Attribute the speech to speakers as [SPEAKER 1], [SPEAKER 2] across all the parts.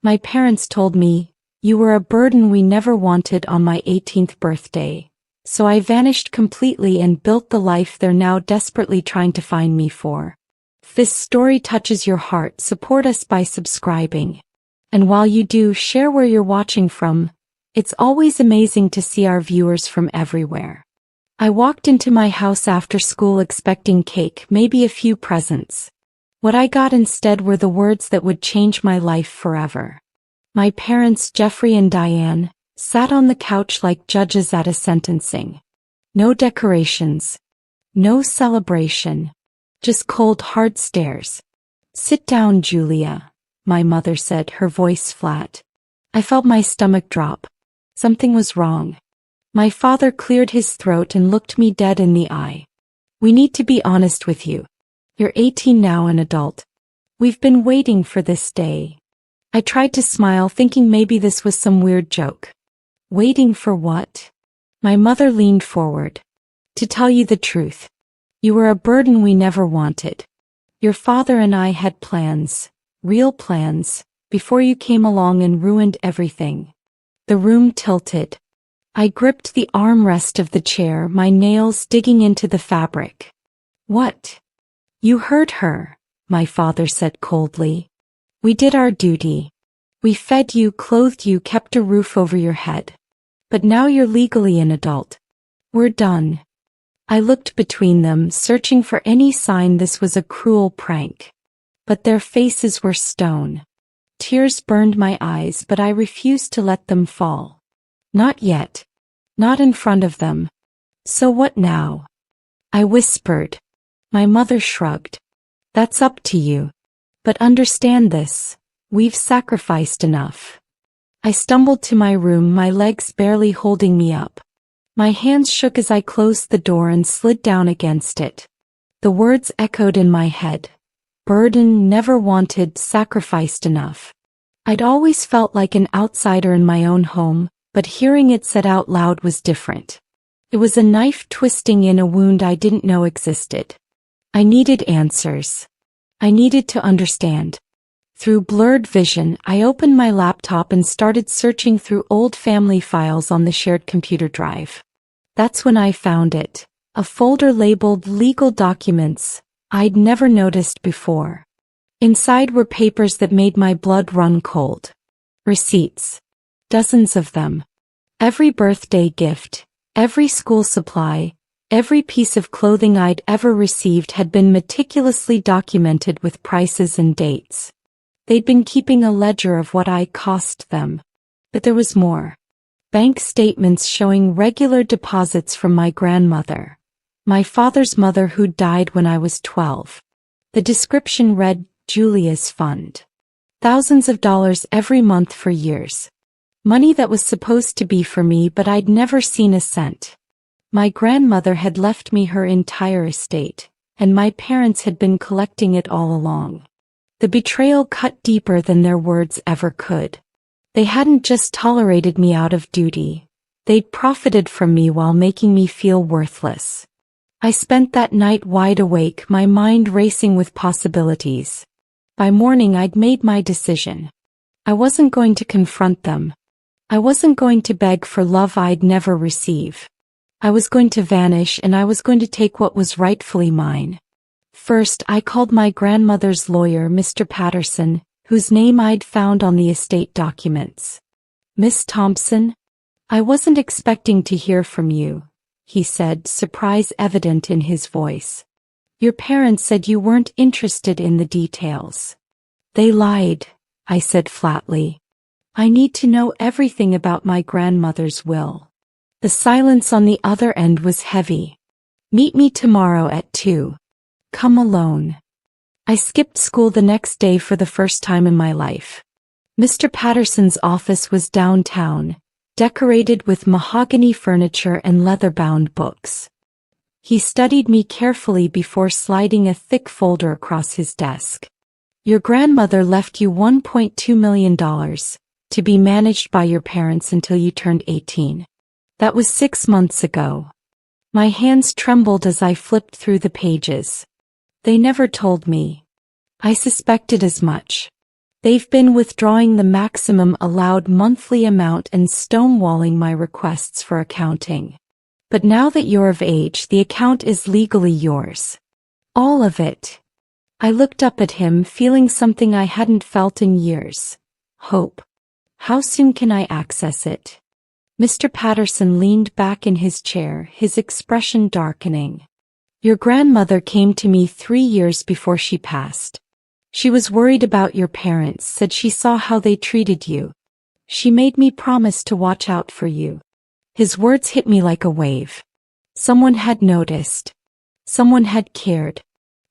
[SPEAKER 1] My parents told me, "You were a burden we never wanted" on my 18th birthday. So I vanished completely and built the life they're now desperately trying to find me for. If this story touches your heart, support us by subscribing. And while you do, share where you're watching from. It's always amazing to see our viewers from everywhere. I walked into my house after school expecting cake, maybe a few presents. What I got instead were the words that would change my life forever. My parents, Jeffrey and Diane, sat on the couch like judges at a sentencing. No decorations. No celebration. Just cold, hard stares. "Sit down, Julia," my mother said, her voice flat. I felt my stomach drop. Something was wrong. My father cleared his throat and looked me dead in the eye. "We need to be honest with you. You're 18 now, an adult. We've been waiting for this day." I tried to smile, thinking maybe this was some weird joke. "Waiting for what?" My mother leaned forward. "To tell you the truth. You were a burden we never wanted. Your father and I had plans, real plans, before you came along and ruined everything." The room tilted. I gripped the armrest of the chair, my nails digging into the fabric. "What?" "You heard her," my father said coldly. "We did our duty. We fed you, clothed you, kept a roof over your head. But now you're legally an adult. We're done." I looked between them, searching for any sign this was a cruel prank. But their faces were stone. Tears burned my eyes, but I refused to let them fall. "Not yet. Not in front of them." "So what now?" I whispered. My mother shrugged. "That's up to you. But understand this. We've sacrificed enough." I stumbled to my room, my legs barely holding me up. My hands shook as I closed the door and slid down against it. The words echoed in my head. Burden, never wanted, sacrificed enough. I'd always felt like an outsider in my own home, but hearing it said out loud was different. It was a knife twisting in a wound I didn't know existed. I needed answers. I needed to understand. Through blurred vision, I opened my laptop and started searching through old family files on the shared computer drive. That's when I found it, a folder labeled Legal Documents, I'd never noticed before. Inside were papers that made my blood run cold. Receipts. Dozens of them. Every birthday gift, every school supply, every piece of clothing I'd ever received had been meticulously documented with prices and dates. They'd been keeping a ledger of what I cost them. But there was more. Bank statements showing regular deposits from my grandmother, my father's mother who died when I was 12. The description read, "Julia's Fund." Thousands of dollars every month for years. Money that was supposed to be for me, but I'd never seen a cent. My grandmother had left me her entire estate, and my parents had been collecting it all along. The betrayal cut deeper than their words ever could. They hadn't just tolerated me out of duty. They'd profited from me while making me feel worthless. I spent that night wide awake, my mind racing with possibilities. By morning I'd made my decision. I wasn't going to confront them. I wasn't going to beg for love I'd never receive. I was going to vanish, and I was going to take what was rightfully mine. First, I called my grandmother's lawyer, Mr. Patterson, whose name I'd found on the estate documents. "Miss Thompson? I wasn't expecting to hear from you," he said, surprise evident in his voice. "Your parents said you weren't interested in the details." "They lied," I said flatly. "I need to know everything about my grandmother's will." The silence on the other end was heavy. "Meet me tomorrow at 2. Come alone." I skipped school the next day for the first time in my life. Mr. Patterson's office was downtown, decorated with mahogany furniture and leather-bound books. He studied me carefully before sliding a thick folder across his desk. "Your grandmother left you $1.2 million to be managed by your parents until you turned 18. That was 6 months ago." My hands trembled as I flipped through the pages. They never told me. I suspected as much. They've been withdrawing the maximum allowed monthly amount and stonewalling my requests for accounting. But now that you're of age, the account is legally yours. All of it. I looked up at him, feeling something I hadn't felt in years. Hope. How soon can I access it? Mr. Patterson leaned back in his chair, his expression darkening. Your grandmother came to me 3 years before she passed. She was worried about your parents, said she saw how they treated you. She made me promise to watch out for you. His words hit me like a wave. Someone had noticed. Someone had cared.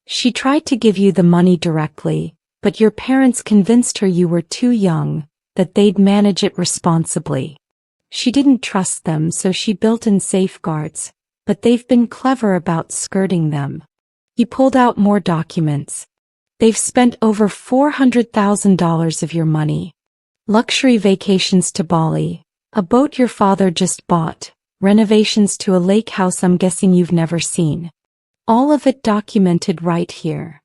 [SPEAKER 1] She tried to give you the money directly, but your parents convinced her you were too young, that they'd manage it responsibly. She didn't trust them, so she built in safeguards, but they've been clever about skirting them. He pulled out more documents. They've spent over $400,000 of your money. Luxury vacations to Bali, a boat your father just bought, renovations to a lake house I'm guessing you've never seen. All of it documented right here.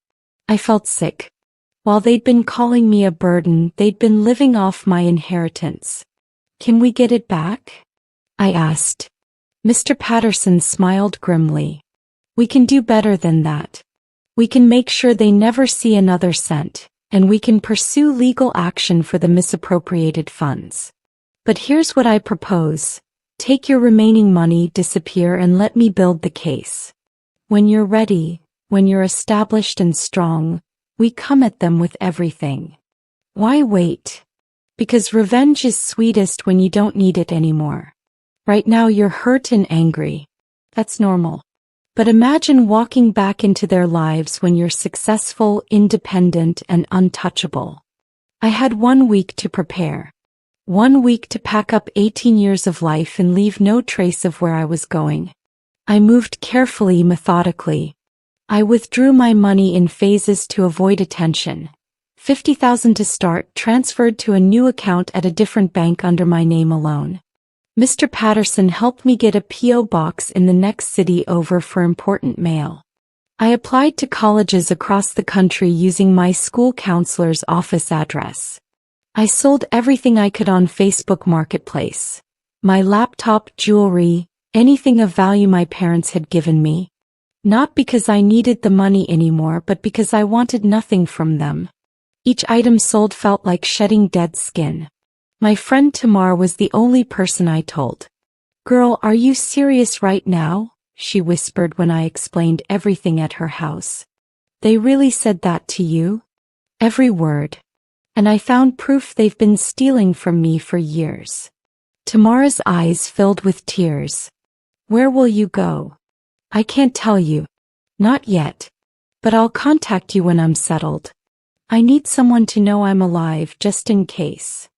[SPEAKER 1] I felt sick. While they'd been calling me a burden, they'd been living off my inheritance. Can we get it back? I asked. Mr. Patterson smiled grimly. We can do better than that. We can make sure they never see another cent, and we can pursue legal action for the misappropriated funds. But here's what I propose. Take your remaining money, disappear, and let me build the case. When you're ready, when you're established and strong, we come at them with everything. Why wait? Because revenge is sweetest when you don't need it anymore. Right now you're hurt and angry. That's normal. But imagine walking back into their lives when you're successful, independent, and untouchable. I had 1 week to prepare. 1 week to pack up 18 years of life and leave no trace of where I was going. I moved carefully, methodically. I withdrew my money in phases to avoid attention. $50,000 to start, transferred to a new account at a different bank under my name alone. Mr. Patterson helped me get a P.O. box in the next city over for important mail. I applied to colleges across the country using my school counselor's office address. I sold everything I could on Facebook Marketplace. My laptop, jewelry, anything of value my parents had given me. Not because I needed the money anymore, but because I wanted nothing from them. Each item sold felt like shedding dead skin. My friend Tamar was the only person I told. Girl, are you serious right now? She whispered when I explained everything at her house. They really said that to you? Every word. And I found proof they've been stealing from me for years. Tamara's eyes filled with tears. Where will you go? I can't tell you. Not yet. But I'll contact you when I'm settled. I need someone to know I'm alive just in case.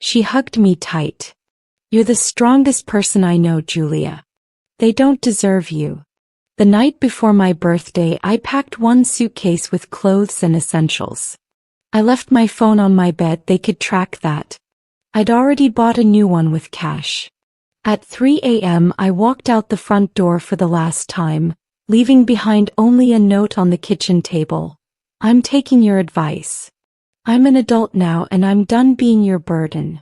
[SPEAKER 1] She hugged me tight. You're the strongest person I know, Julia. They don't deserve you. The night before my birthday, I packed 1 suitcase with clothes and essentials. I left my phone on my bed, they could track that. I'd already bought a new one with cash. At 3 a.m. I walked out the front door for the last time, leaving behind only a note on the kitchen table. I'm taking your advice. I'm an adult now and I'm done being your burden.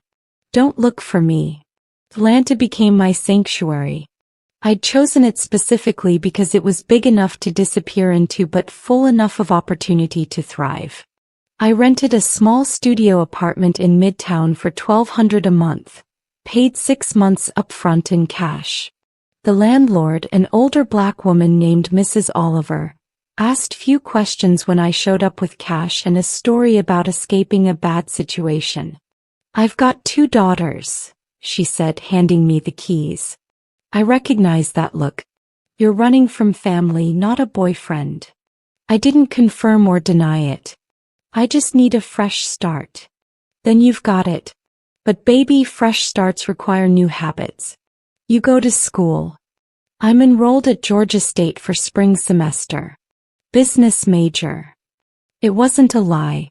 [SPEAKER 1] Don't look for me. Atlanta became my sanctuary. I'd chosen it specifically because it was big enough to disappear into but full enough of opportunity to thrive. I rented a small studio apartment in Midtown for $1,200 a month, paid 6 months upfront in cash. The landlord, an older black woman named Mrs. Oliver, asked few questions when I showed up with cash and a story about escaping a bad situation. I've got 2 daughters, she said, handing me the keys. I recognized that look. You're running from family, not a boyfriend. I didn't confirm or deny it. I just need a fresh start. Then you've got it. But baby, fresh starts require new habits. You go to school. I'm enrolled at Georgia State for spring semester. Business major. It wasn't a lie.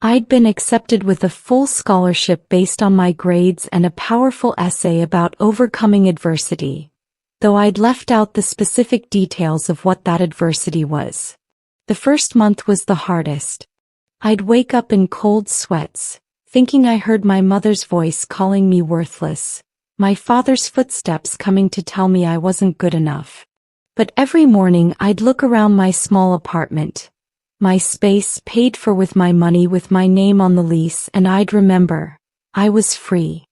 [SPEAKER 1] I'd been accepted with a full scholarship based on my grades and a powerful essay about overcoming adversity, though I'd left out the specific details of what that adversity was. The first month was the hardest. I'd wake up in cold sweats, thinking I heard my mother's voice calling me worthless, my father's footsteps coming to tell me I wasn't good enough. But every morning I'd look around my small apartment, my space paid for with my money with my name on the lease, and I'd remember, I was free.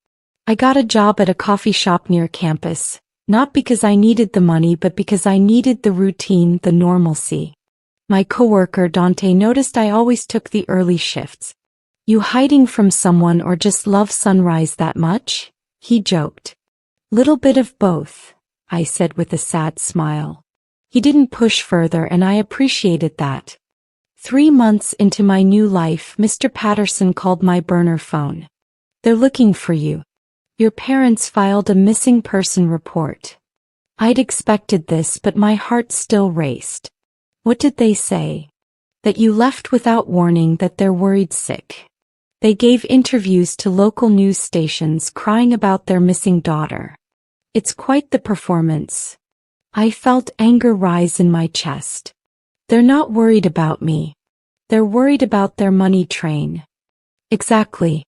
[SPEAKER 1] I got a job at a coffee shop near campus, not because I needed the money but because I needed the routine, the normalcy. My coworker Dante noticed I always took the early shifts. You hiding from someone or just love sunrise that much? He joked. Little bit of both, I said with a sad smile. He didn't push further and I appreciated that. 3 months into my new life, Mr. Patterson called my burner phone. They're looking for you. Your parents filed a missing person report. I'd expected this, but my heart still raced. What did they say? That you left without warning, that they're worried sick. They gave interviews to local news stations crying about their missing daughter. It's quite the performance. I felt anger rise in my chest. They're not worried about me. They're worried about their money train. Exactly.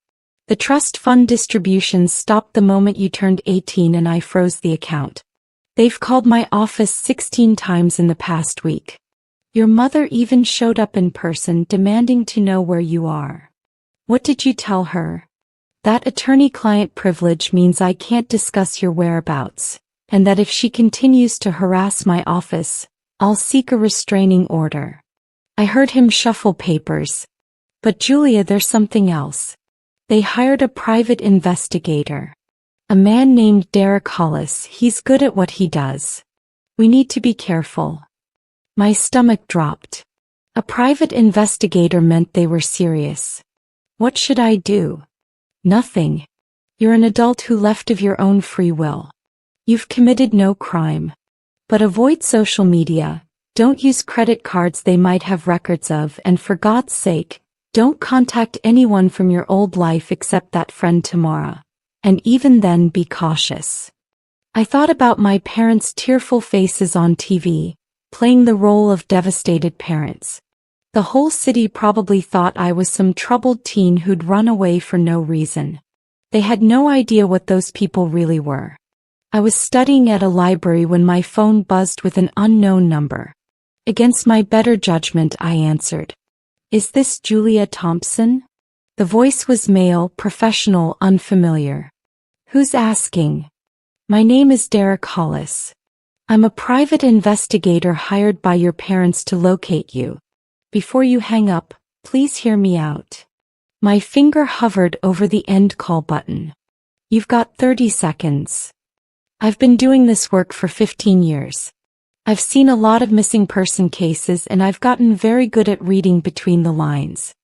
[SPEAKER 1] The trust fund distributions stopped the moment you turned 18 and I froze the account. They've called my office 16 times in the past week. Your mother even showed up in person demanding to know where you are. What did you tell her? That attorney-client privilege means I can't discuss your whereabouts, and that if she continues to harass my office, I'll seek a restraining order. I heard him shuffle papers. But Julia, there's something else. They hired a private investigator. A man named Derek Hollis. He's good at what he does. We need to be careful. My stomach dropped. A private investigator meant they were serious. What should I do? Nothing. You're an adult who left of your own free will. You've committed no crime. But avoid social media. Don't use credit cards they might have records of, and for God's sake, don't contact anyone from your old life except that friend Tamara. And even then, be cautious. I thought about my parents' tearful faces on TV, playing the role of devastated parents. The whole city probably thought I was some troubled teen who'd run away for no reason. They had no idea what those people really were. I was studying at a library when my phone buzzed with an unknown number. Against my better judgment, I answered. Is this Julia Thompson? The voice was male, professional, unfamiliar. Who's asking? My name is Derek Hollis. I'm a private investigator hired by your parents to locate you. Before you hang up, please hear me out. My finger hovered over the end call button. You've got 30 seconds. I've been doing this work for 15 years. I've seen a lot of missing person cases and I've gotten very good at reading between the lines.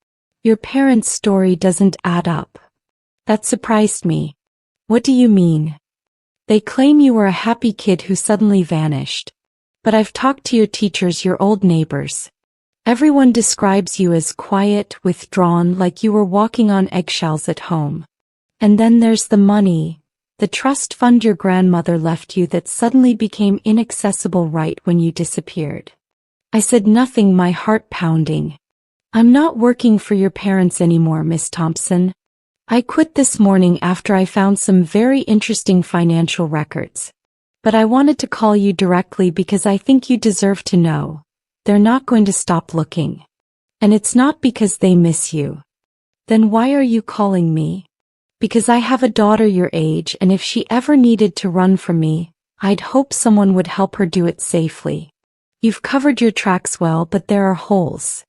[SPEAKER 1] Your parents' story doesn't add up. That surprised me. What do you mean? They claim you were a happy kid who suddenly vanished. But I've talked to your teachers, your old neighbors. Everyone describes you as quiet, withdrawn, like you were walking on eggshells at home. And then there's the money. The trust fund your grandmother left you that suddenly became inaccessible right when you disappeared. I said nothing, my heart pounding. I'm not working for your parents anymore, Miss Thompson. I quit this morning after I found some very interesting financial records. But I wanted to call you directly because I think you deserve to know. They're not going to stop looking. And it's not because they miss you. Then why are you calling me? Because I have a daughter your age, and if she ever needed to run from me, I'd hope someone would help her do it safely. You've covered your tracks well, but there are holes.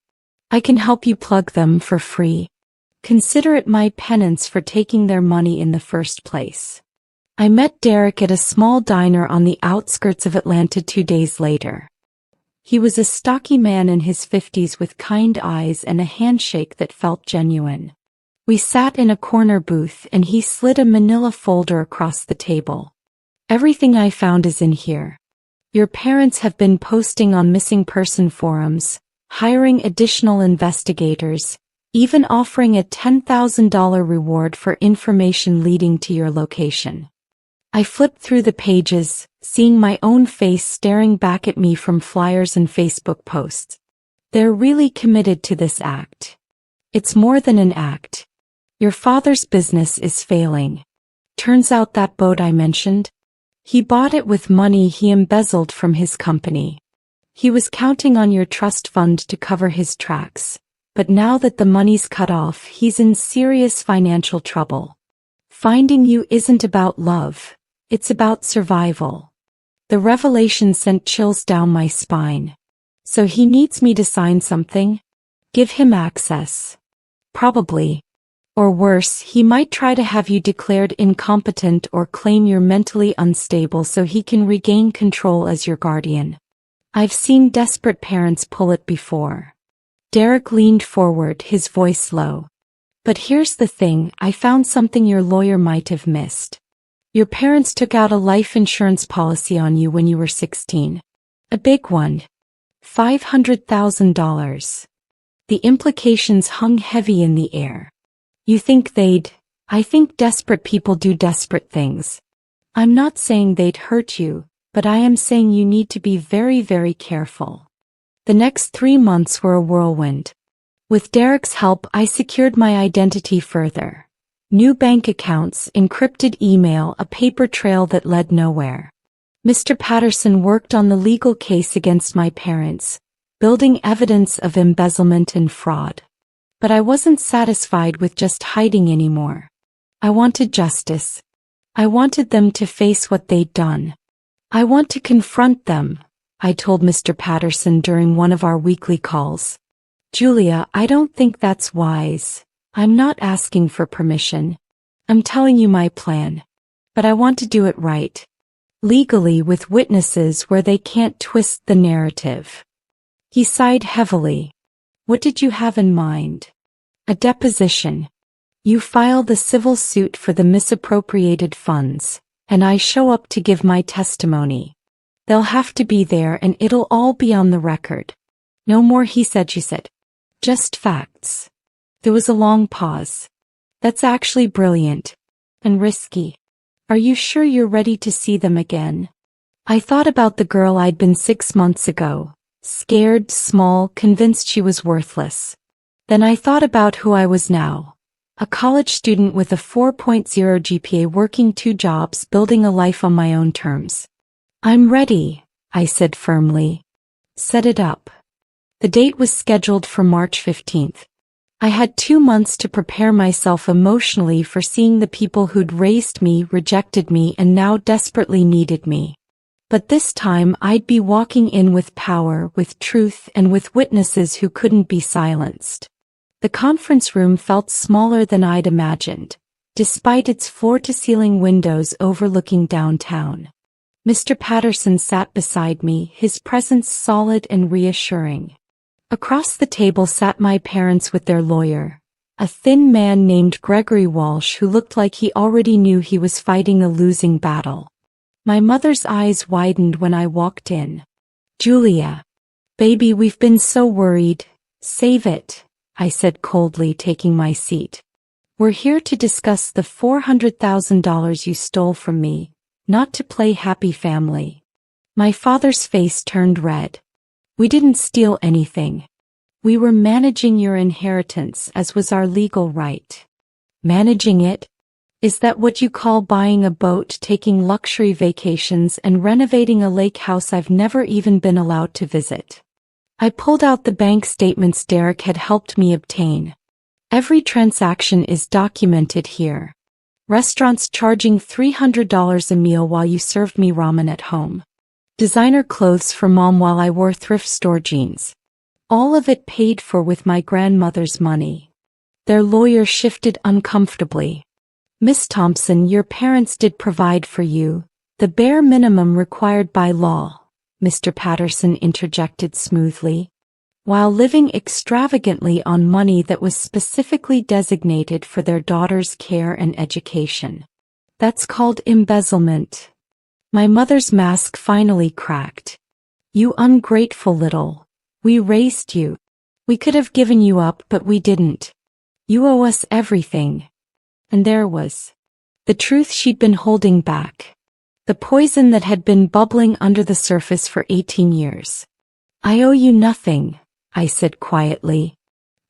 [SPEAKER 1] I can help you plug them for free. Consider it my penance for taking their money in the first place. I met Derek at a small diner on the outskirts of Atlanta 2 days later. He was a stocky man in his 50s with kind eyes and a handshake that felt genuine. We sat in a corner booth and he slid a manila folder across the table. Everything I found is in here. Your parents have been posting on missing person forums, hiring additional investigators, even offering a $10,000 reward for information leading to your location. I flipped through the pages, seeing my own face staring back at me from flyers and Facebook posts. They're really committed to this act. It's more than an act. Your father's business is failing. Turns out that boat I mentioned? He bought it with money he embezzled from his company. He was counting on your trust fund to cover his tracks, but now that the money's cut off, he's in serious financial trouble. Finding you isn't about love, it's about survival. The revelation sent chills down my spine. So he needs me to sign something? Give him access. Probably. Or worse, he might try to have you declared incompetent or claim you're mentally unstable so he can regain control as your guardian. I've seen desperate parents pull it before. Derek leaned forward, his voice low. But here's the thing, I found something your lawyer might have missed. Your parents took out a life insurance policy on you when you were 16. A big one. $500,000. The implications hung heavy in the air. You think I think desperate people do desperate things. I'm not saying they'd hurt you, but I am saying you need to be very, very careful. The next 3 months were a whirlwind. With Derek's help, I secured my identity further. New bank accounts, encrypted email, a paper trail that led nowhere. Mr. Patterson worked on the legal case against my parents, building evidence of embezzlement and fraud. But I wasn't satisfied with just hiding anymore. I wanted justice. I wanted them to face what they'd done. I want to confront them, I told Mr. Patterson during one of our weekly calls. Julia, I don't think that's wise. I'm not asking for permission. I'm telling you my plan. But I want to do it right. Legally, with witnesses where they can't twist the narrative. He sighed heavily. What did you have in mind? A deposition. You file the civil suit for the misappropriated funds, and I show up to give my testimony. They'll have to be there and it'll all be on the record. No more he said, she said. Just facts. There was a long pause. That's actually brilliant. And risky. Are you sure you're ready to see them again? I thought about the girl I'd been 6 months ago. Scared, small, convinced she was worthless. Then I thought about who I was now. A college student with a 4.0 GPA working 2 jobs, building a life on my own terms. I'm ready, I said firmly. Set it up. The date was scheduled for March 15th. I had 2 months to prepare myself emotionally for seeing the people who'd raised me, rejected me, and now desperately needed me. But this time I'd be walking in with power, with truth, and with witnesses who couldn't be silenced. The conference room felt smaller than I'd imagined, despite its floor-to-ceiling windows overlooking downtown. Mr. Patterson sat beside me, his presence solid and reassuring. Across the table sat my parents with their lawyer, a thin man named Gregory Walsh who looked like he already knew he was fighting a losing battle. My mother's eyes widened when I walked in. Julia. Baby, we've been so worried. Save it, I said coldly, taking my seat. We're here to discuss the $400,000 you stole from me, not to play happy family. My father's face turned red. We didn't steal anything. We were managing your inheritance, as was our legal right. Managing it? Is that what you call buying a boat, taking luxury vacations, and renovating a lake house I've never even been allowed to visit? I pulled out the bank statements Derek had helped me obtain. Every transaction is documented here. Restaurants charging $300 a meal while you served me ramen at home. Designer clothes for Mom while I wore thrift store jeans. All of it paid for with my grandmother's money. Their lawyer shifted uncomfortably. Miss Thompson, your parents did provide for you, the bare minimum required by law, Mr. Patterson interjected smoothly, while living extravagantly on money that was specifically designated for their daughter's care and education. That's called embezzlement. My mother's mask finally cracked. You ungrateful little. We raised you. We could have given you up, but we didn't. You owe us everything. And there was the truth she'd been holding back. The poison that had been bubbling under the surface for 18 years. I owe you nothing, I said quietly.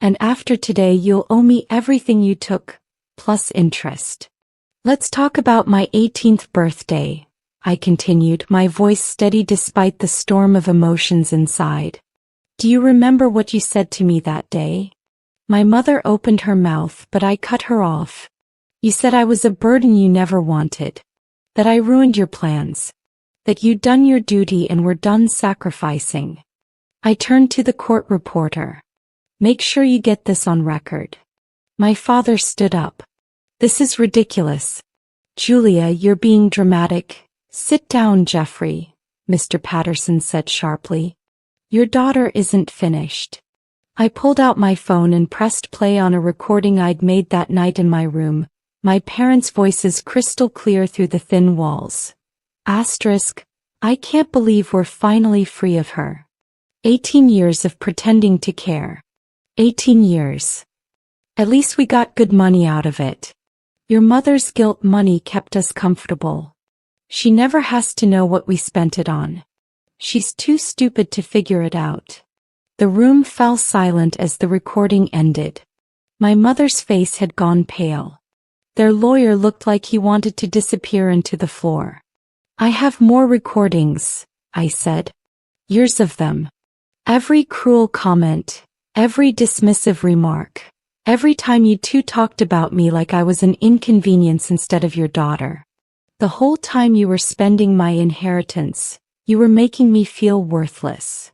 [SPEAKER 1] And after today you'll owe me everything you took, plus interest. Let's talk about my 18th birthday, I continued, my voice steady despite the storm of emotions inside. Do you remember what you said to me that day? My mother opened her mouth, but I cut her off. You said I was a burden you never wanted. That I ruined your plans. That you'd done your duty and were done sacrificing. I turned to the court reporter. Make sure you get this on record. My father stood up. This is ridiculous. Julia, you're being dramatic. Sit down, Jeffrey, Mr. Patterson said sharply. Your daughter isn't finished. I pulled out my phone and pressed play on a recording I'd made that night in my room, my parents' voices crystal clear through the thin walls. Asterisk, I can't believe we're finally free of her. 18 years of pretending to care. 18 years. At least we got good money out of it. Your mother's guilt money kept us comfortable. She never has to know what we spent it on. She's too stupid to figure it out. The room fell silent as the recording ended. My mother's face had gone pale. Their lawyer looked like he wanted to disappear into the floor. I have more recordings, I said. Years of them. Every cruel comment, every dismissive remark, every time you two talked about me like I was an inconvenience instead of your daughter. The whole time you were spending my inheritance, you were making me feel worthless.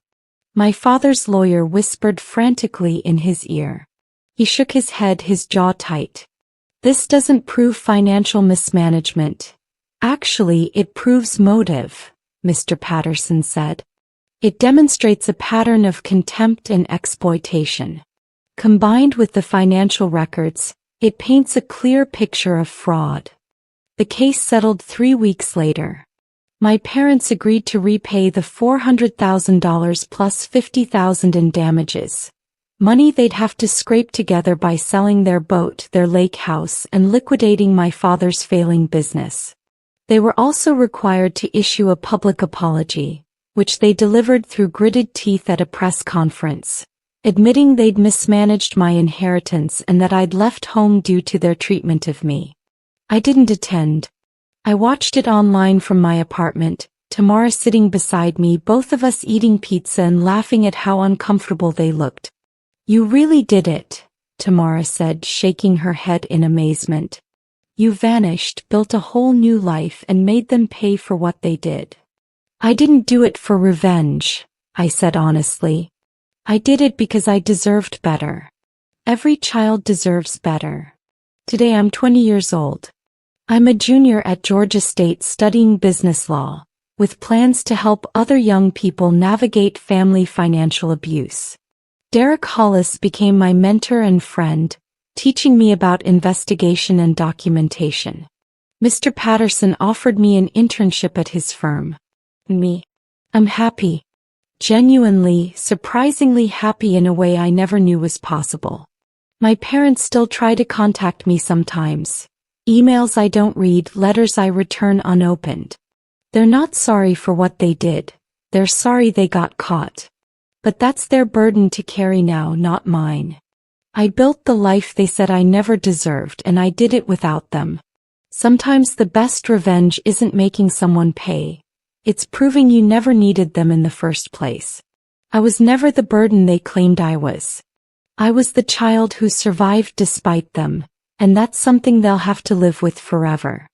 [SPEAKER 1] My father's lawyer whispered frantically in his ear. He shook his head, his jaw tight. This doesn't prove financial mismanagement. Actually, it proves motive, Mr. Patterson said. It demonstrates a pattern of contempt and exploitation. Combined with the financial records, it paints a clear picture of fraud. The case settled 3 weeks later. My parents agreed to repay the $400,000 plus $50,000 in damages. Money they'd have to scrape together by selling their boat, their lake house, and liquidating my father's failing business. They were also required to issue a public apology, which they delivered through gritted teeth at a press conference, admitting they'd mismanaged my inheritance and that I'd left home due to their treatment of me. I didn't attend. I watched it online from my apartment, Tamara sitting beside me, both of us eating pizza and laughing at how uncomfortable they looked. You really did it, Tamara said, shaking her head in amazement. You vanished, built a whole new life, and made them pay for what they did. I didn't do it for revenge, I said honestly. I did it because I deserved better. Every child deserves better. Today I'm 20 years old. I'm a junior at Georgia State studying business law, with plans to help other young people navigate family financial abuse. Derek Hollis became my mentor and friend, teaching me about investigation and documentation. Mr. Patterson offered me an internship at his firm. I'm happy. Genuinely, surprisingly happy in a way I never knew was possible. My parents still try to contact me sometimes. Emails I don't read, letters I return unopened. They're not sorry for what they did. They're sorry they got caught. But that's their burden to carry now, not mine. I built the life they said I never deserved, and I did it without them. Sometimes the best revenge isn't making someone pay. It's proving you never needed them in the first place. I was never the burden they claimed I was. I was the child who survived despite them, and that's something they'll have to live with forever.